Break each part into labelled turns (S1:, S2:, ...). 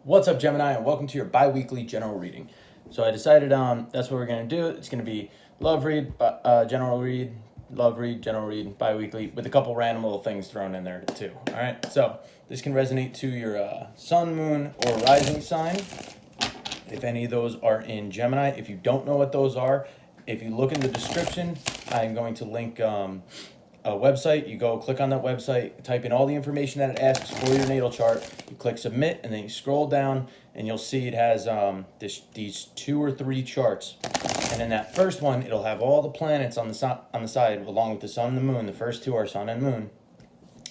S1: What's up, Gemini, and welcome to your bi-weekly general reading. So I decided that's what we're going to do. It's going to be love read, general read, love read, general read, bi-weekly, with a couple random little things thrown in there too. All right, so this can resonate to your sun, moon, or rising sign. If any of those are in Gemini, if you don't know what those are, if you look in the description, I'm going to link a website. You go click on that website, type in all the information that it asks for your natal chart, you click submit, and then you scroll down and you'll see it has these 2 or 3 charts. And in that first one, it'll have all the planets on the side along with the sun and the moon. The first 2 are sun and moon,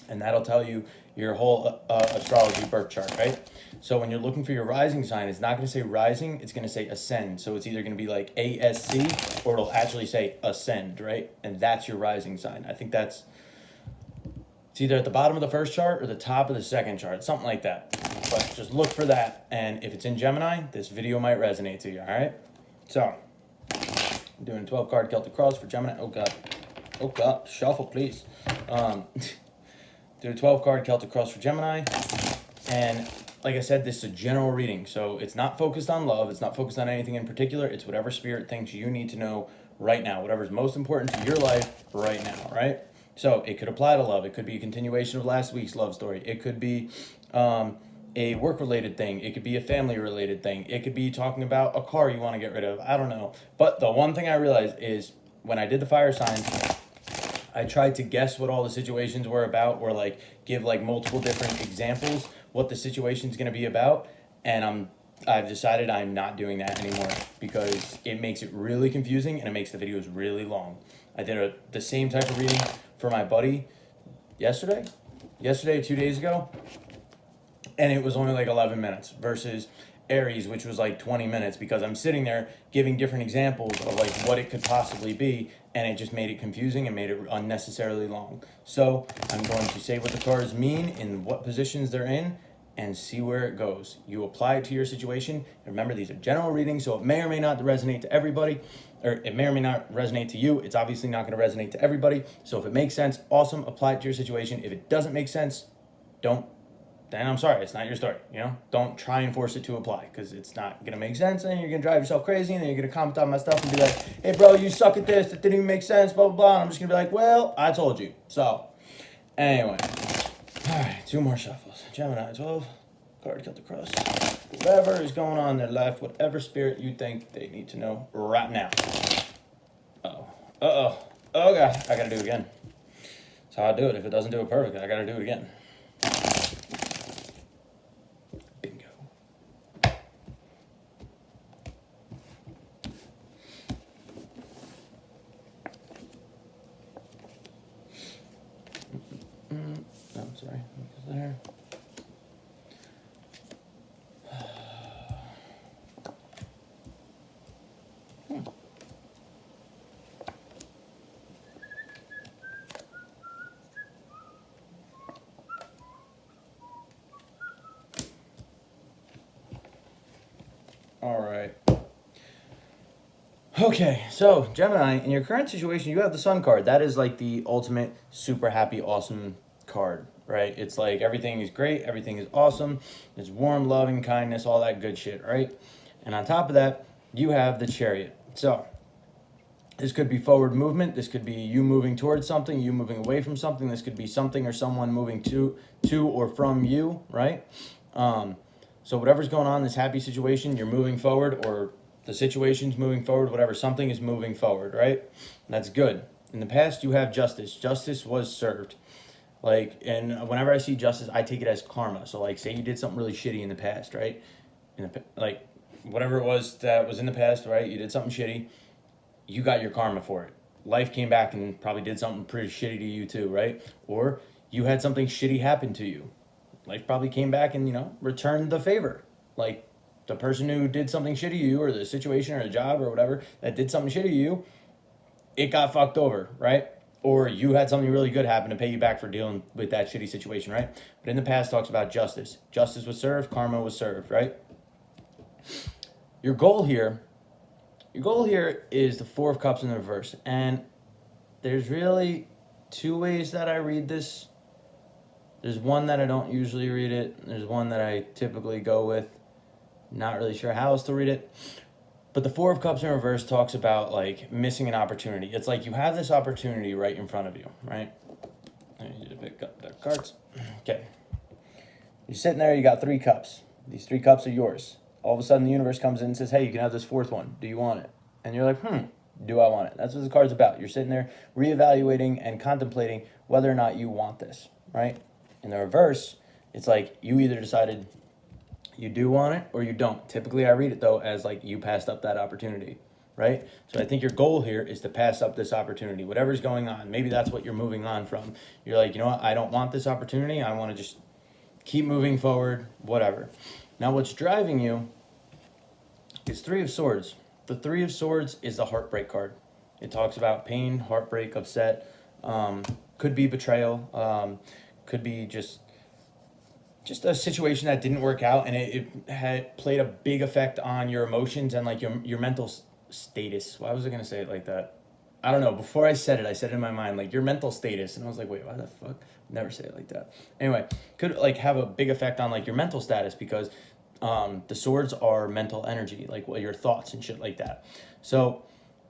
S1: and that'll tell you your whole astrology birth chart, right? So when you're looking for your rising sign, it's not going to say rising, it's going to say ascend. So it's either going to be like ASC, or it'll actually say ascend, right? And that's your rising sign. I think it's either at the bottom of the first chart or the top of the second chart, something like that. But just look for that, and if it's in Gemini, this video might resonate to you, all right? So I'm doing a 12-card Celtic cross for Gemini. Oh God, shuffle, please. Do a 12-card Celtic cross for Gemini, and like I said, this is a general reading, so it's not focused on love, it's not focused on anything in particular, it's whatever spirit thinks you need to know right now, whatever's most important to your life right now, right? So it could apply to love, it could be a continuation of last week's love story, it could be a work-related thing, it could be a family-related thing, it could be talking about a car you want to get rid of, I don't know. But the one thing I realized is when I did the fire signs, I tried to guess what all the situations were about, or like give like multiple different examples what the situation's going to be about, and I've decided I'm not doing that anymore because it makes it really confusing and it makes the videos really long. I did the same type of reading for my buddy yesterday, 2 days ago, and it was only like 11 minutes versus Aries, which was like 20 minutes, because I'm sitting there giving different examples of like what it could possibly be, and it just made it confusing and made it unnecessarily long. So I'm going to say what the cards mean in what positions they're in and see where it goes. You apply it to your situation. And remember, these are general readings, so it may or may not resonate to everybody, or it may or may not resonate to you. It's obviously not going to resonate to everybody. So if it makes sense, awesome, apply it to your situation. If it doesn't make sense, then I'm sorry, it's not your story, Don't try and force it to apply, because it's not going to make sense, and you're going to drive yourself crazy, and then you're going to comment on my stuff and be like, hey, bro, you suck at this, that didn't even make sense, blah, blah, blah, and I'm just going to be like, well, I told you. So, anyway, all right, 2 more shuffles. Gemini, 12, card Celtic cross. Whatever is going on in their life, whatever spirit you think they need to know right now. Oh, God, I got to do it again. That's how I do it. If it doesn't do it perfectly, I got to do it again. I'm sorry, there. All right. Okay, so Gemini, in your current situation, you have the Sun card. That is like the ultimate super happy, awesome card, right? It's like everything is great, everything is awesome, it's warm, loving, kindness, all that good shit, right? And on top of that, you have the Chariot. So this could be forward movement, this could be you moving towards something, you moving away from something, this could be something or someone moving to or from you, right? So whatever's going on in this happy situation, you're moving forward, or the situation's moving forward, whatever, something is moving forward, right? That's good. In the past, you have justice. Justice was served. And whenever I see justice, I take it as karma. So say you did something really shitty in the past, right? Whatever it was that was in the past, right? You did something shitty, you got your karma for it. Life came back and probably did something pretty shitty to you too, right? Or you had something shitty happen to you. Life probably came back and, returned the favor. Like the person who did something shitty to you, or the situation or the job or whatever that did something shitty to you, it got fucked over, right? Or you had something really good happen to pay you back for dealing with that shitty situation, right? But in the past, talks about justice. Justice was served, karma was served, right? Your goal here is the 4 of Cups in the reverse. And there's really 2 ways that I read this. There's one that I don't usually read it. There's one that I typically go with. Not really sure how else to read it. But the Four of Cups in reverse talks about like missing an opportunity. It's like you have this opportunity right in front of you, right? I need you to pick up the cards. Okay. You're sitting there, you got 3 cups. These 3 cups are yours. All of a sudden the universe comes in and says, hey, you can have this 4th one. Do you want it? And you're like, do I want it? That's what the card's about. You're sitting there reevaluating and contemplating whether or not you want this, right? In the reverse, it's like you either decided you do want it or you don't. Typically, I read it, though, as like you passed up that opportunity, right? So I think your goal here is to pass up this opportunity. Whatever's going on, maybe that's what you're moving on from. You're like, you know what? I don't want this opportunity. I want to just keep moving forward, whatever. Now, what's driving you is 3 of Swords. The 3 of Swords is the heartbreak card. It talks about pain, heartbreak, upset. Could be betrayal. Could be just a situation that didn't work out, and it had played a big effect on your emotions and like your mental status. Why was I gonna say it like that? I don't know. Before I said it in my mind like your mental status, and I was like, wait, why the fuck? Never say it like that. Anyway, could like have a big effect on like your mental status because the swords are mental energy, like your thoughts and shit like that. So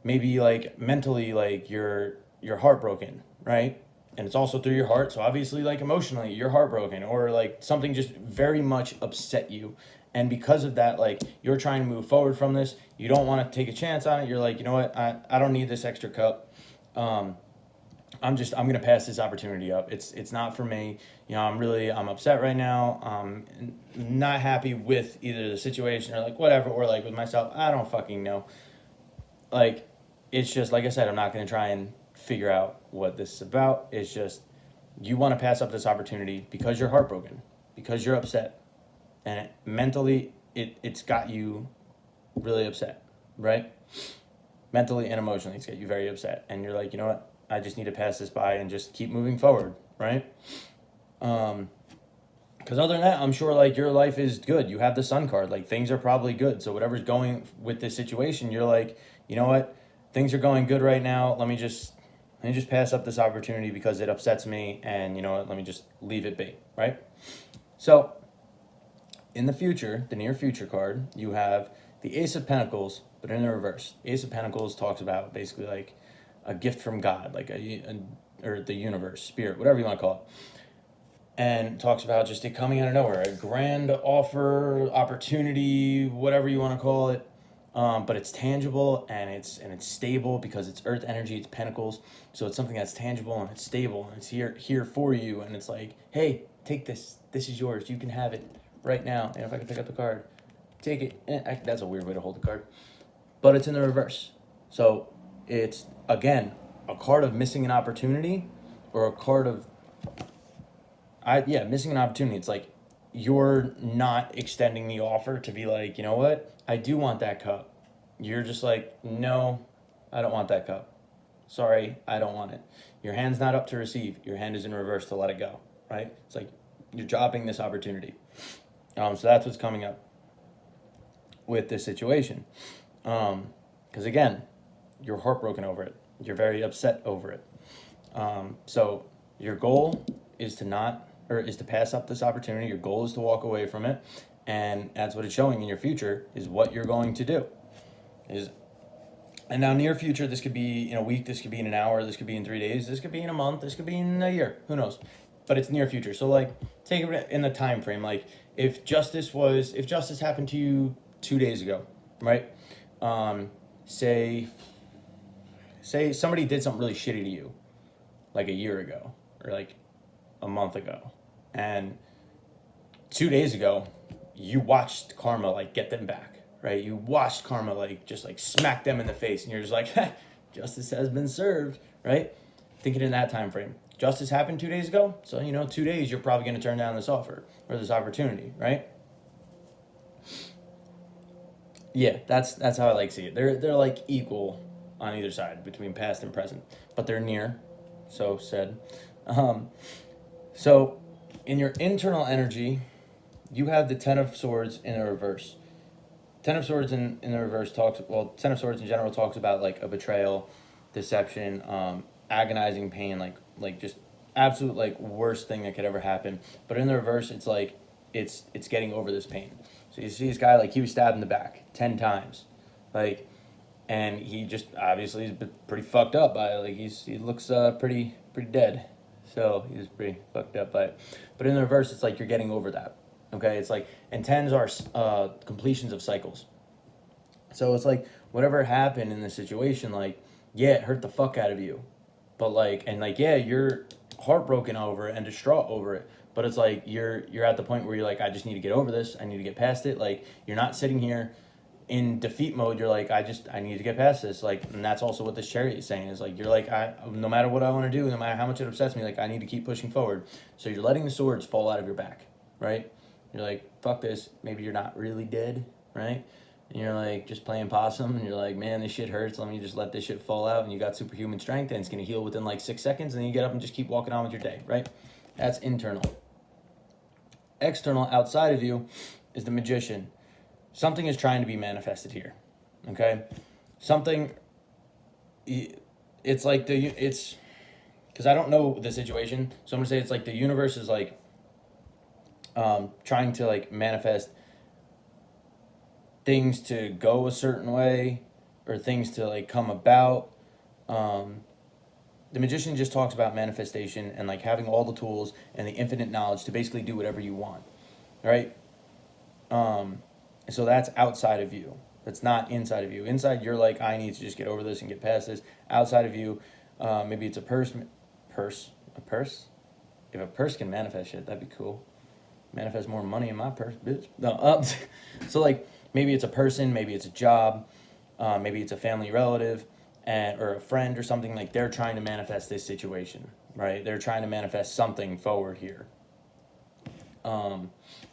S1: maybe like mentally, like you're heartbroken, right? And it's also through your heart, so obviously like emotionally you're heartbroken, or like something just very much upset you, and because of that, like you're trying to move forward from this. You don't want to take a chance on it. You're like, you know what, I don't need this extra cup. I'm gonna pass this opportunity up. It's not for me. You know, I'm upset right now. Not happy with either the situation or like whatever, or like with myself. I don't fucking know. Like, it's just like I said, I'm not gonna try and figure out what this is about. It's just you want to pass up this opportunity because you're heartbroken, because you're upset, and mentally it's got you really upset, right? Mentally and emotionally, it's got you very upset, and you're like, you know what? I just need to pass this by and just keep moving forward, right? Because other than that, I'm sure like your life is good. You have the Sun card, like things are probably good. So whatever's going with this situation, you're like, you know what? Things are going good right now. Let me just pass up this opportunity because it upsets me, and you know what? Let me just leave it be, right? So in the future, the near future card, you have the Ace of Pentacles, but in the reverse. Ace of Pentacles talks about basically like a gift from God, like or the universe, spirit, whatever you want to call it. And talks about just it coming out of nowhere, a grand offer, opportunity, whatever you want to call it. But it's tangible and it's stable because it's earth energy, it's pentacles. So it's something that's tangible and it's stable and it's here for you. And it's like, hey, take this. This is yours. You can have it right now. And if I can pick up the card, take it. That's a weird way to hold the card. But it's in the reverse. So it's, again, a card of missing an opportunity, or a card of, missing an opportunity. It's like you're not extending the offer to be like, you know what? I do want that cup. You're just like, no, I don't want that cup. Sorry, I don't want it. Your hand's not up to receive. Your hand is in reverse to let it go, right? It's like you're dropping this opportunity. So that's what's coming up with this situation. Because again, you're heartbroken over it. You're very upset over it. So your goal is to pass up this opportunity. Your goal is to walk away from it. And that's what it's showing in your future is what you're going to do. And now near future, this could be in a week, this could be in an hour, this could be in 3 days, this could be in a month, this could be in a year, who knows? But it's near future. So like take it in the time frame. Like if justice happened to you 2 days ago, right? Say somebody did something really shitty to you like a year ago or like a month ago, and 2 days ago you watched karma like get them back, right? You watched karma like just like smack them in the face, and you're just like, justice has been served, right? Thinking in that time frame. Justice happened 2 days ago, so 2 days you're probably going to turn down this offer or this opportunity, right? Yeah, that's how I like to see it. They're like equal on either side between past and present, but they're near. So said. So in your internal energy, you have the Ten of Swords in the reverse. Ten of Swords in the reverse Ten of Swords in general talks about like a betrayal, deception, agonizing pain, like just absolute like worst thing that could ever happen. But in the reverse, it's like it's getting over this pain. So you see this guy, like, he was stabbed in the back 10 times, like, and he just obviously is pretty fucked up by it. Like, he looks pretty dead. So he's pretty fucked up by it. But in the reverse, it's like you're getting over that. Okay, it's like, and tens are completions of cycles. So it's like whatever happened in this situation, like, yeah, it hurt the fuck out of you, but like, and like, yeah, you're heartbroken over it and distraught over it. But it's like you're at the point where you're like, I just need to get over this. I need to get past it. Like, you're not sitting here in defeat mode. You're like, I need to get past this. Like, and that's also what this chariot is saying, is like, you're like, no matter what I want to do, no matter how much it upsets me, like, I need to keep pushing forward. So you're letting the swords fall out of your back, right? You're like, fuck this. Maybe you're not really dead, right? And you're like just playing possum, and you're like, man, this shit hurts. Let me just let this shit fall out. And you got superhuman strength, and it's going to heal within like 6 seconds. And then you get up and just keep walking on with your day, right? That's internal. External, outside of you, is the magician. Something is trying to be manifested here, okay? Something, it's like it's, because I don't know the situation, so I'm going to say it's like the universe is like trying to like manifest things to go a certain way, or things to like come about. The magician just talks about manifestation and like having all the tools and the infinite knowledge to basically do whatever you want, right? So that's outside of you. That's not inside of you. Inside, you're like, I need to just get over this and get past this. Outside of you, maybe it's a purse. If a purse can manifest shit, that'd be cool. Manifest more money in my purse, bitch. No, so like, maybe it's a person, maybe it's a job, maybe it's a family relative, or a friend or something. Like, they're trying to manifest this situation, right? They're trying to manifest something forward here.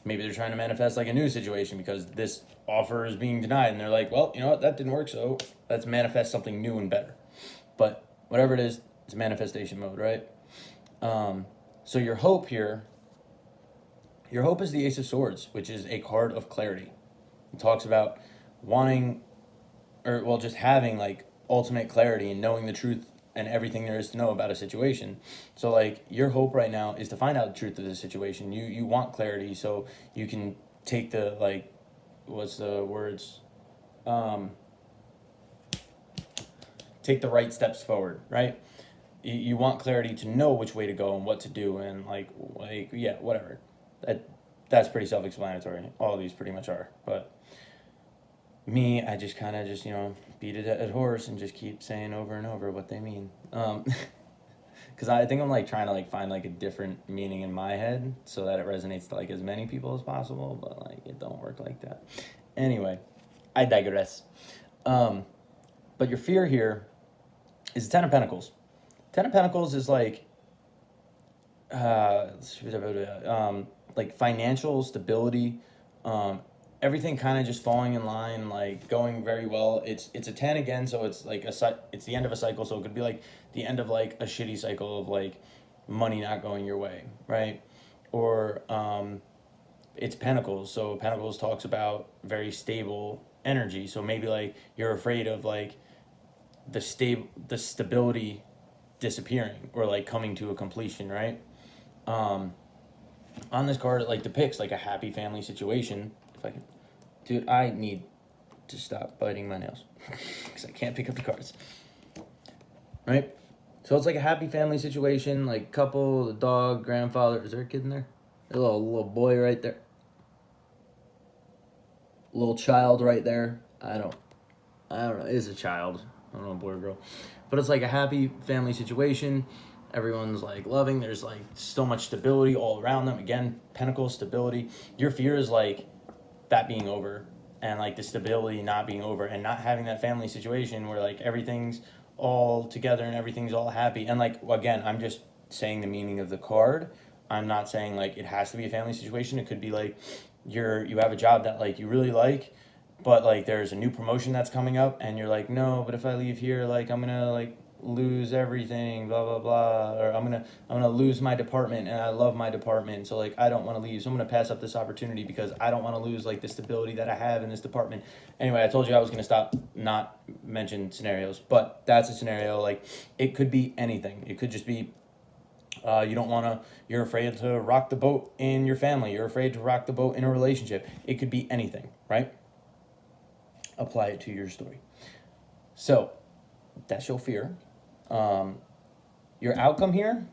S1: Maybe they're trying to manifest like a new situation because this offer is being denied, and they're like, well, you know what, that didn't work, so let's manifest something new and better. But whatever it is, it's manifestation mode, right? So your hope here, your hope is the Ace of Swords, which is a card of clarity. It talks about wanting, or well, just having like ultimate clarity and knowing the truth and everything there is to know about a situation. So like, your hope right now is to find out the truth of the situation. You want clarity so you can take the, like, what's the words? Take the right steps forward, right? You want clarity to know which way to go and what to do, and like yeah, whatever. That's pretty self-explanatory. All of these pretty much are, but me, I just kind of just, beat it at horse and just keep saying over and over what they mean. Because I think I'm like trying to like find like a different meaning in my head so that it resonates to like as many people as possible, but like it don't work like that. Anyway, I digress. But your fear here is the Ten of Pentacles. Ten of Pentacles is like like financial stability, everything kind of just falling in line, like going very well. It's a 10 again, so it's like it's the end of a cycle, so it could be like the end of like a shitty cycle of like money not going your way, right? Or it's Pentacles, so Pentacles talks about very stable energy, so maybe like you're afraid of like the stability disappearing or like coming to a completion, right? On this card, it like depicts like a happy family situation. If I can, dude, I need to stop biting my nails because I can't pick up the cards, right? So it's like a happy family situation, like couple, the dog, grandfather. Is there a kid in there? A little boy right there. Little child right there. I don't know. It's a child. I don't know, boy or girl. But it's like a happy family situation. Everyone's like loving. There's like so much stability all around them. Again, Pentacles, stability. Your fear is like that being over, and like the stability not being over, and not having that family situation where like everything's all together and everything's all happy. And like, again, I'm just saying the meaning of the card. I'm not saying like it has to be a family situation. It could be like you have a job that like you really like, but like there's a new promotion that's coming up, and you're like, no, but if I leave here, like I'm gonna like lose everything, blah blah blah, or I'm gonna lose my department, and I love my department, so like I don't want to leave, so I'm gonna pass up this opportunity because I don't want to lose like the stability that I have in this department. Anyway, I told you I was gonna stop, not mention scenarios, but that's a scenario. Like, it could be anything. It could just be You don't want to, you're afraid to rock the boat in your family. You're afraid to rock the boat in a relationship. It could be anything, right? Apply it to your story. So that's your fear. Your outcome here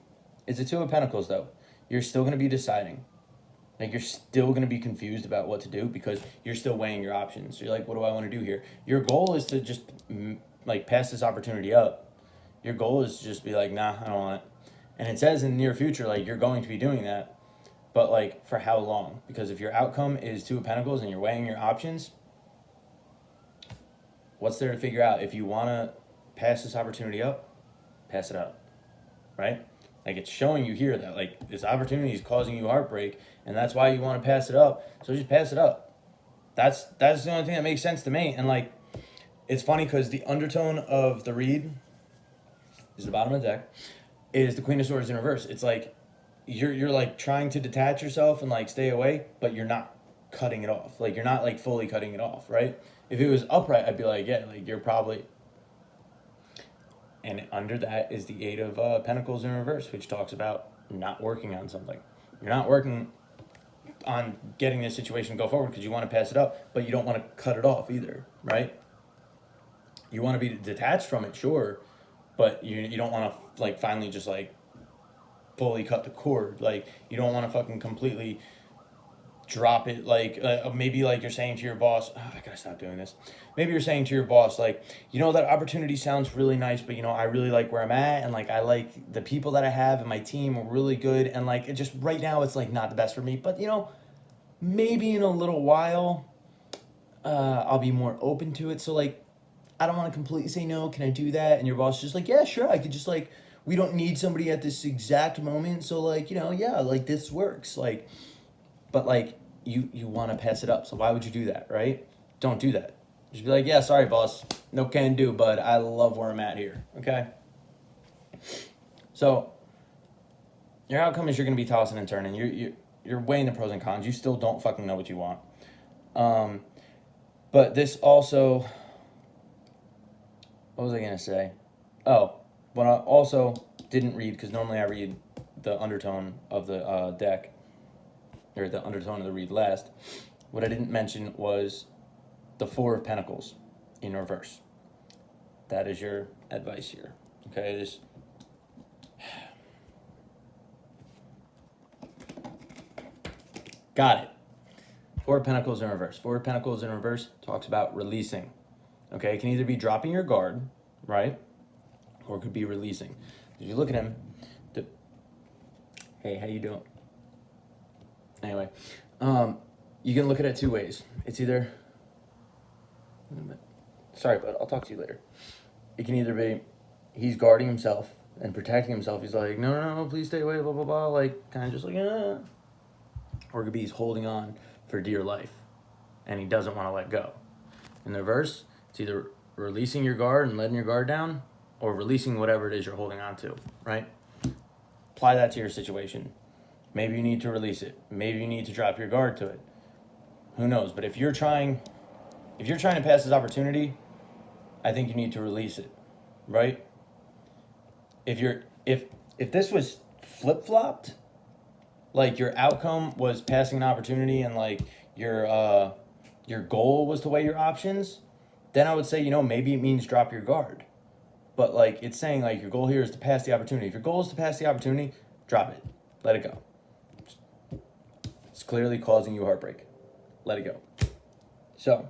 S1: is the Two of Pentacles, though. You're still going to be deciding. Like, you're still going to be confused about what to do because you're still weighing your options. So you're like, what do I want to do here? Your goal is to just, like, pass this opportunity up. Your goal is to just be like, nah, I don't want it. And it says in the near future, like, you're going to be doing that. But, like, for how long? Because if your outcome is Two of Pentacles and you're weighing your options, what's there to figure out? If you want to pass this opportunity up, pass it up, right? Like, it's showing you here that, like, this opportunity is causing you heartbreak, and that's why you want to pass it up. So just pass it up. That's the only thing that makes sense to me. And, like, it's funny because the undertone of the read is the bottom of the deck, is the Queen of Swords in reverse. It's like you're like trying to detach yourself and, like, stay away, but you're not cutting it off. Like, you're not, like, fully cutting it off, right? If it was upright, I'd be like, yeah, like, you're probably... And under that is the Eight of Pentacles in reverse, which talks about not working on something. You're not working on getting this situation to go forward because you want to pass it up, but you don't want to cut it off either, right? You want to be detached from it, sure, but you don't want to, like, finally just, like, fully cut the cord. Like, you don't want to fucking completely drop it. Like, maybe, like, you're saying to your boss, oh, I gotta stop doing this. Maybe you're saying to your boss, like, you know, that opportunity sounds really nice, but, you know, I really like where I'm at, and, like, I like the people that I have, and my team are really good, and, like, it just right now it's, like, not the best for me, but, you know, maybe in a little while I'll be more open to it. So, like, I don't want to completely say no. Can I do that? And your boss is just like, yeah, sure. I could just, like, we don't need somebody at this exact moment, so, like, you know, yeah, like, this works, like, but, like, you want to pass it up. So why would you do that, right? Don't do that. Just be like, yeah, sorry, boss. No can do, but I love where I'm at here, okay? So your outcome is you're going to be tossing and turning. You're weighing the pros and cons. You still don't fucking know what you want. But this also... What was I going to say? Oh, what I also didn't read, because normally I read the undertone of the deck, or the undertone of the read last. What I didn't mention was the Four of Pentacles in reverse. That is your advice here. Okay, just got it. Four of Pentacles in reverse. Four of Pentacles in reverse talks about releasing. Okay, it can either be dropping your guard, right? Or it could be releasing. If you look at him, hey, how you doing? Anyway, you can look at it two ways. It's either, sorry, but I'll talk to you later. It can either be he's guarding himself and protecting himself. He's like, no, please stay away, blah, blah, blah. Like, kind of just like, Or it could be he's holding on for dear life and he doesn't want to let go. In the reverse, it's either releasing your guard and letting your guard down or releasing whatever it is you're holding on to, right? Apply that to your situation. Maybe you need to release it. Maybe you need to drop your guard to it. Who knows? But if you're trying to pass this opportunity, I think you need to release it, right? If this was flip-flopped, like your outcome was passing an opportunity and, like, your goal was to weigh your options, then I would say, you know, maybe it means drop your guard. But, like, it's saying, like, your goal here is to pass the opportunity. If your goal is to pass the opportunity, drop it. Let it go. It's clearly causing you heartbreak. Let it go. So,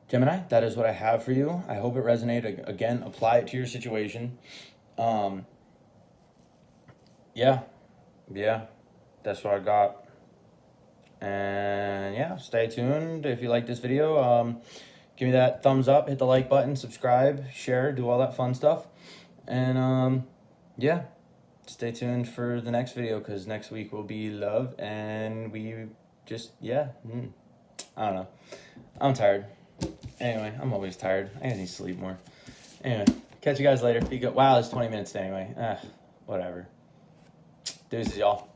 S1: Gemini, that is what I have for you. I hope it resonated. Again, apply it to your situation. Yeah, that's what I got. And yeah, stay tuned. If you like this video, give me that thumbs up, hit the like button, subscribe, share, do all that fun stuff. And yeah, stay tuned for the next video, because next week will be love, and we just, I don't know. I'm tired. Anyway, I'm always tired. I need to sleep more. Anyway, catch you guys later. Be good. Wow, it's 20 minutes anyway. Whatever. Deuces, y'all.